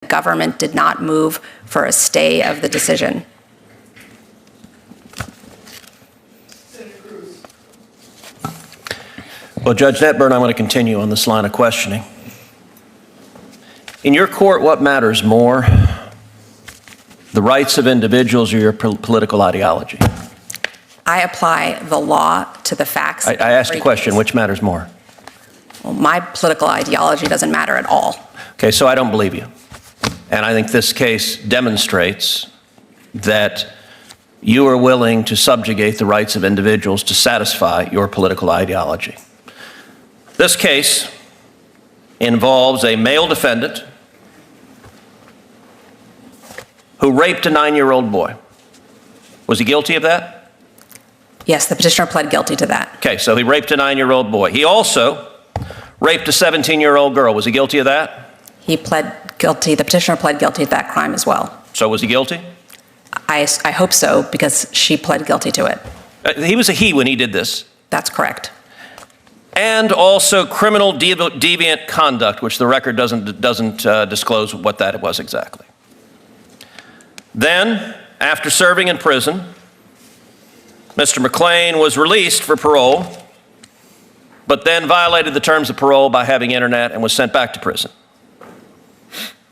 the government did not move for a stay of the decision. Well, Judge Netburn, I want to continue on this line of questioning. In your court, what matters more, the rights of individuals or your political ideology? I apply the law to the facts. I asked a question, which matters more? Well, my political ideology doesn't matter at all. Okay, so I don't believe you. And I think this case demonstrates that you are willing to subjugate the rights of individuals to satisfy your political ideology. This case involves a male defendant who raped a 9-year-old boy. Was he guilty of that? Yes, the petitioner pled guilty to that. Okay, so he raped a 9-year-old boy. He also raped a 17-year-old girl. Was he guilty of that? He pled guilty, the petitioner pled guilty to that crime as well. So was he guilty? I hope so, because she pled guilty to it. He was a he when he did this. That's correct. And also criminal deviant conduct, which the record doesn't disclose what that was exactly. Then, after serving in prison, Mr. McLean was released for parole, but then violated the terms of parole by having internet and was sent back to prison.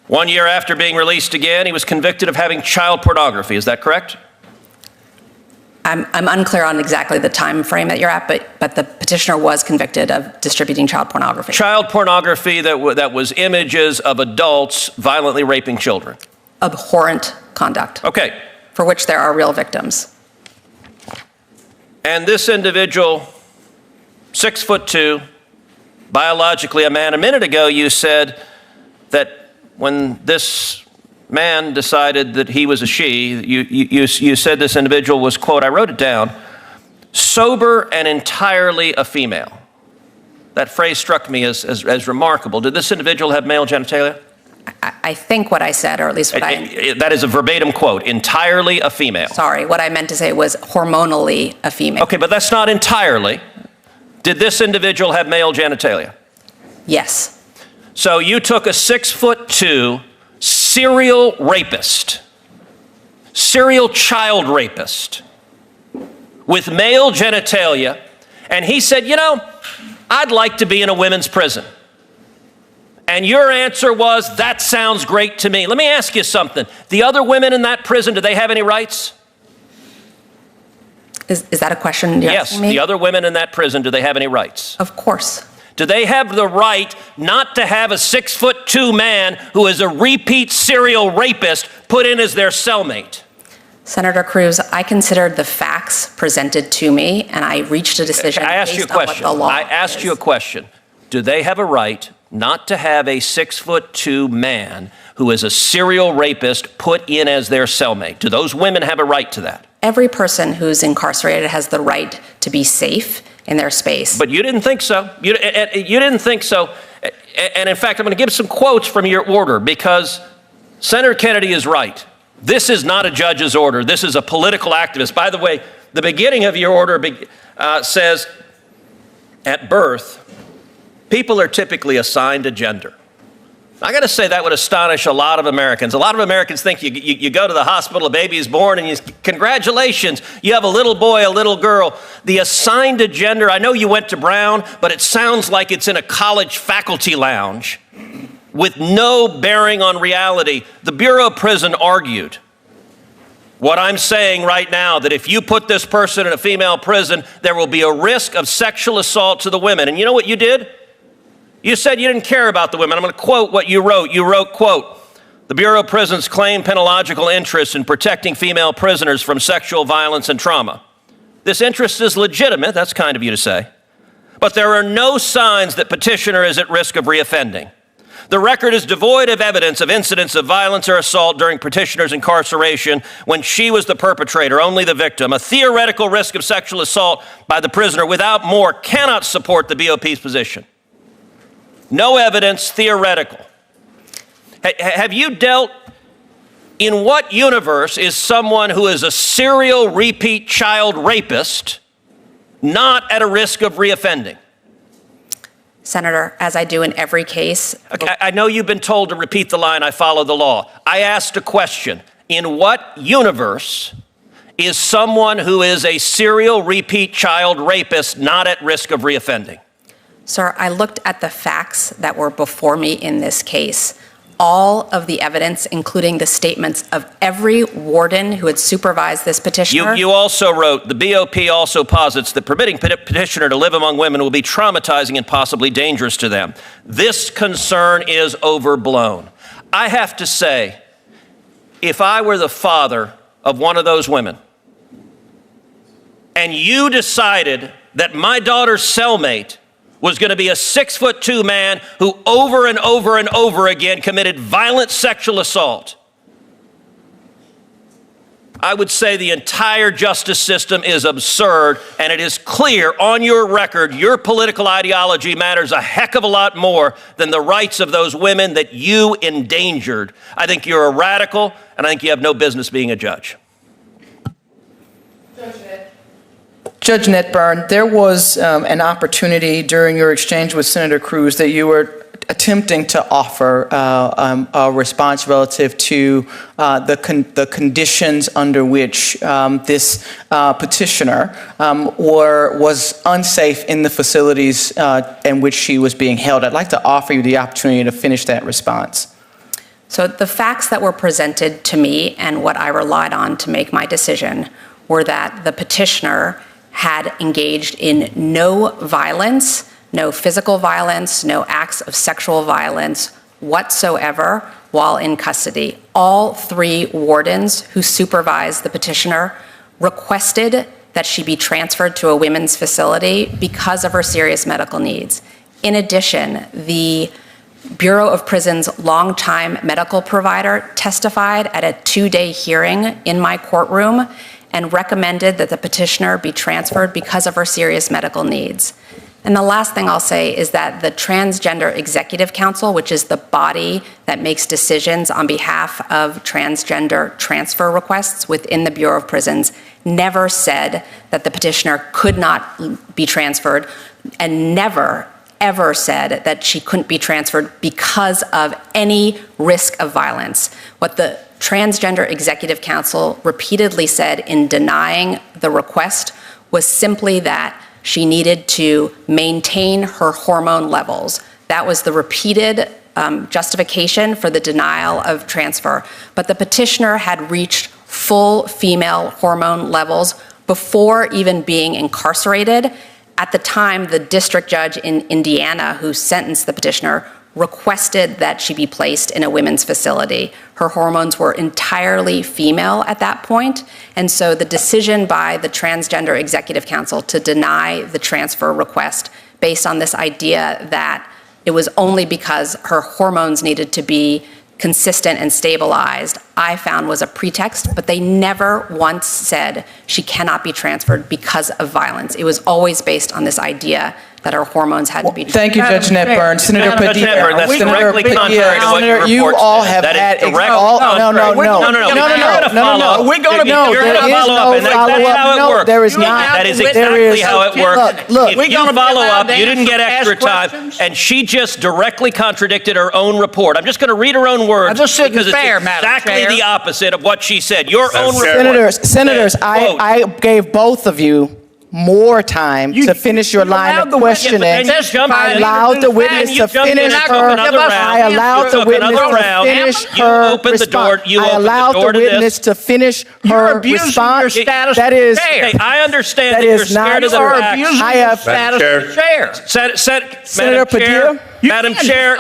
1 year after being released again, he was convicted of having child pornography. Is that correct? I'm unclear on exactly the time frame that you're at, but the petitioner was convicted of distributing child pornography. Child pornography that was images of adults violently raping children. Abhorrent conduct. Okay. For which there are real victims. And this individual, 6'2", biologically a man. A minute ago you said that when this man decided that he was a she, you said this individual was, quote, I wrote it down, sober and entirely a female. That phrase struck me as remarkable. Did this individual have male genitalia? I think what I said, or at least what that is a verbatim quote, entirely a female. Sorry, what I meant to say was hormonally a female. Okay, but that's not entirely. Did this individual have male genitalia? Yes. So you took a 6'2" serial rapist, serial child rapist with male genitalia, and he said, you know, I'd like to be in a women's prison. And your answer was, that sounds great to me. Let me ask you something. The other women in that prison, do they have any rights? Is that a question you're asking me? Yes, the other women in that prison, do they have any rights? Of course. Do they have the right not to have a 6'2" man who is a repeat serial rapist put in as their cellmate? Senator Cruz, I considered the facts presented to me, and I reached a decision based on what the law is. I asked you a question. Do they have a right not to have a 6'2" man who is a serial rapist put in as their cellmate? Do those women have a right to that? Every person who's incarcerated has the right to be safe in their space. But you didn't think so. You didn't think so. And in fact, I'm going to give some quotes from your order because Senator Kennedy is right. This is not a judge's order. This is a political activist. By the way, the beginning of your order says, at birth, people are typically assigned a gender. I got to say that would astonish a lot of Americans. A lot of Americans think you go to the hospital, a baby is born, and congratulations, you have a little boy, a little girl. The assigned a gender, I know you went to Brown, but it sounds like it's in a college faculty lounge with no bearing on reality. The Bureau of Prison argued what I'm saying right now, that if you put this person in a female prison, there will be a risk of sexual assault to the women. And you know what you did? You said you didn't care about the women. I'm going to quote what you wrote. You wrote, quote, the Bureau of Prisons claim penological interest in protecting female prisoners from sexual violence and trauma. This interest is legitimate, that's kind of you to say, but there are no signs that petitioner is at risk of reoffending. The record is devoid of evidence of incidents of violence or assault during petitioner's incarceration when she was the perpetrator, only the victim. A theoretical risk of sexual assault by the prisoner without more cannot support the BOP's position. No evidence, theoretical. Have you dealt, in what universe is someone who is a serial repeat child rapist not at a risk of reoffending? Senator, as I do in every case. Okay, I know you've been told to repeat the line, I follow the law. I asked a question. In what universe is someone who is a serial repeat child rapist not at risk of reoffending? Sir, I looked at the facts that were before me in this case. All of the evidence, including the statements of every warden who had supervised this petitioner. You also wrote, the BOP also posits that permitting petitioner to live among women will be traumatizing and possibly dangerous to them. This concern is overblown. I have to say, if I were the father of one of those women, and you decided that my daughter's cellmate was going to be a 6'2" man who over and over and over again committed violent sexual assault, I would say the entire justice system is absurd, and it is clear on your record your political ideology matters a heck of a lot more than the rights of those women that you endangered. I think you're a radical, and I think you have no business being a judge. Judge Netburn, there was an opportunity during your exchange with Senator Cruz that you were attempting to offer a response relative to the conditions under which this petitioner was unsafe in the facilities in which she was being held. I'd like to offer you the opportunity to finish that response. So the facts that were presented to me and what I relied on to make my decision were that the petitioner had engaged in no violence, no physical violence, no acts of sexual violence whatsoever while in custody. All three wardens who supervised the petitioner requested that she be transferred to a women's facility because of her serious medical needs. In addition, the Bureau of Prisons' longtime medical provider testified at a 2-day hearing in my courtroom and recommended that the petitioner be transferred because of her serious medical needs. And the last thing I'll say is that the Transgender Executive Council, which is the body that makes decisions on behalf of transgender transfer requests within the Bureau of Prisons, never said that the petitioner could not be transferred, and never, ever said that she couldn't be transferred because of any risk of violence. What the Transgender Executive Council repeatedly said in denying the request was simply that she needed to maintain her hormone levels. That was the repeated justification for the denial of transfer. But the petitioner had reached full female hormone levels before even being incarcerated. At the time, the district judge in Indiana who sentenced the petitioner requested that she be placed in a women's facility. Her hormones were entirely female at that point, and so the decision by the Transgender Executive Council to deny the transfer request based on this idea that it was only because her hormones needed to be consistent and stabilized, I found was a pretext, but they never once said she cannot be transferred because of violence. It was always based on this idea that her hormones had to be. Thank you, Judge Netburn. Senator Judge Netburn, that's Senator directly contrary to what you reported. You all have That is had direct- No. We're going to follow up, and that's how it works. There is not. That is exactly how it works. Look, if you follow up, you didn't get extra time, and she just directly contradicted her own report. I'm just going to read her own words because it's exactly the opposite of what she said. Your own report. Senators, I gave both of you more time to finish your line of questioning. I allowed the witness to finish her. I allowed the witness to finish her response. I allowed the witness to finish her response. That is, I understand that that you're is not scared of the facts. I have Senator Padilla. Madam Chair,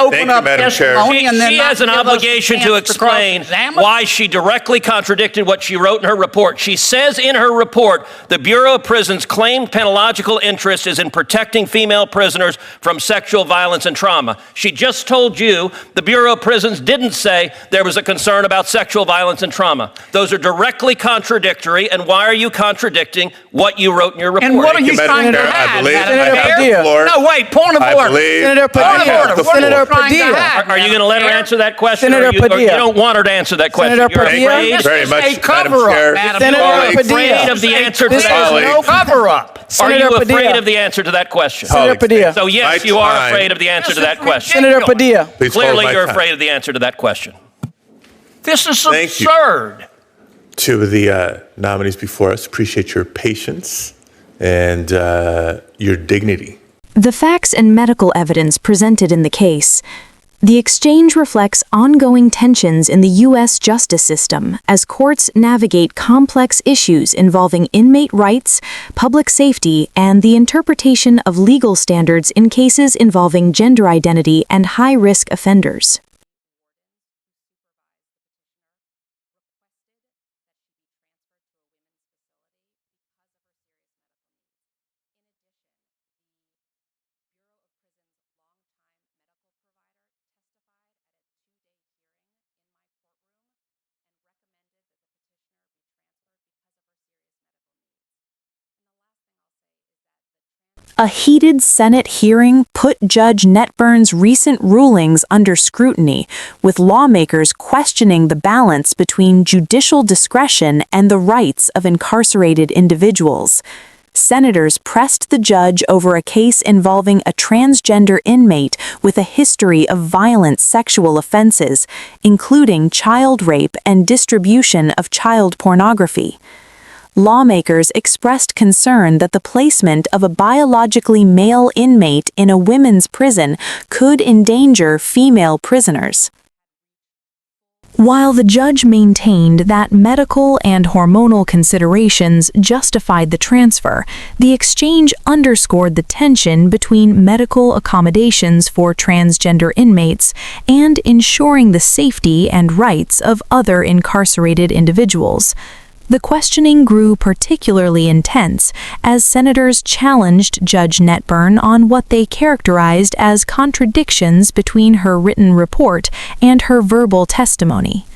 she has an obligation to explain why she directly contradicted what she wrote in her report. She says in her report, the Bureau of Prisons' claimed penological interest is in protecting female prisoners from sexual violence and trauma. She just told you the Bureau of Prisons didn't say there was a concern about sexual violence and trauma. Those are directly contradictory, and why are you contradicting what you wrote in your report? And what are you trying to hide? Senator Padilla. No, wait, point of order. Senator Padilla. order. What are Senator you trying to Padilla. hide? Are you going to let her answer that question? Senator or you Padilla. don't want her to answer that question? Senator You're Padilla. afraid? Very much, a Madam cover-up, Chair. Madam Senator Are you Padilla. afraid of the answer to This is that? no cover-up. Are Senator you afraid Padilla. of the answer to that question? Senator Padilla. So yes, My you are time. afraid of the answer to that question. Senator Padilla. Please follow Clearly, my you're time. afraid of the answer to that question. This is Thank you. absurd. Two of the nominees before us, appreciate your patience and your dignity. The facts and medical evidence presented in the case. The exchange reflects ongoing tensions in the U.S. justice system as courts navigate complex issues involving inmate rights, public safety, and the interpretation of legal standards in cases involving gender identity and high-risk offenders. A heated Senate hearing put Judge Netburn's recent rulings under scrutiny, with lawmakers questioning the balance between judicial discretion and the rights of incarcerated individuals. Senators pressed the judge over a case involving a transgender inmate with a history of violent sexual offenses, including child rape and distribution of child pornography. Lawmakers expressed concern that the placement of a biologically male inmate in a women's prison could endanger female prisoners. While the judge maintained that medical and hormonal considerations justified the transfer, the exchange underscored the tension between medical accommodations for transgender inmates and ensuring the safety and rights of other incarcerated individuals. The questioning grew particularly intense as senators challenged Judge Netburn on what they characterized as contradictions between her written report and her verbal testimony.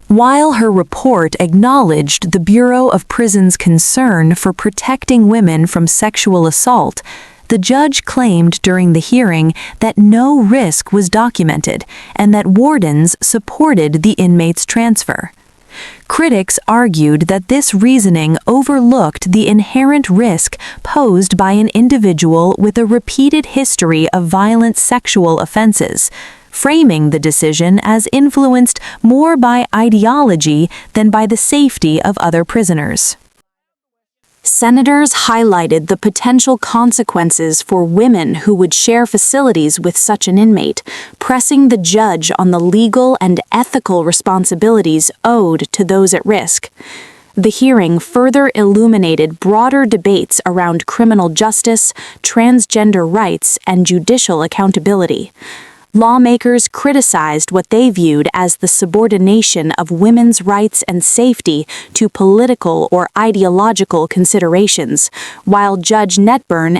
While her report acknowledged the Bureau of Prisons' concern for protecting women from sexual assault, the judge claimed during the hearing that no risk was documented and that wardens supported the inmate's transfer. Critics argued that this reasoning overlooked the inherent risk posed by an individual with a repeated history of violent sexual offenses, framing the decision as influenced more by ideology than by the safety of other prisoners. Senators highlighted the potential consequences for women who would share facilities with such an inmate, pressing the judge on the legal and ethical responsibilities owed to those at risk. The hearing further illuminated broader debates around criminal justice, transgender rights, and judicial accountability. Lawmakers criticized what they viewed as the subordination of women's rights and safety to political or ideological considerations, while Judge Netburn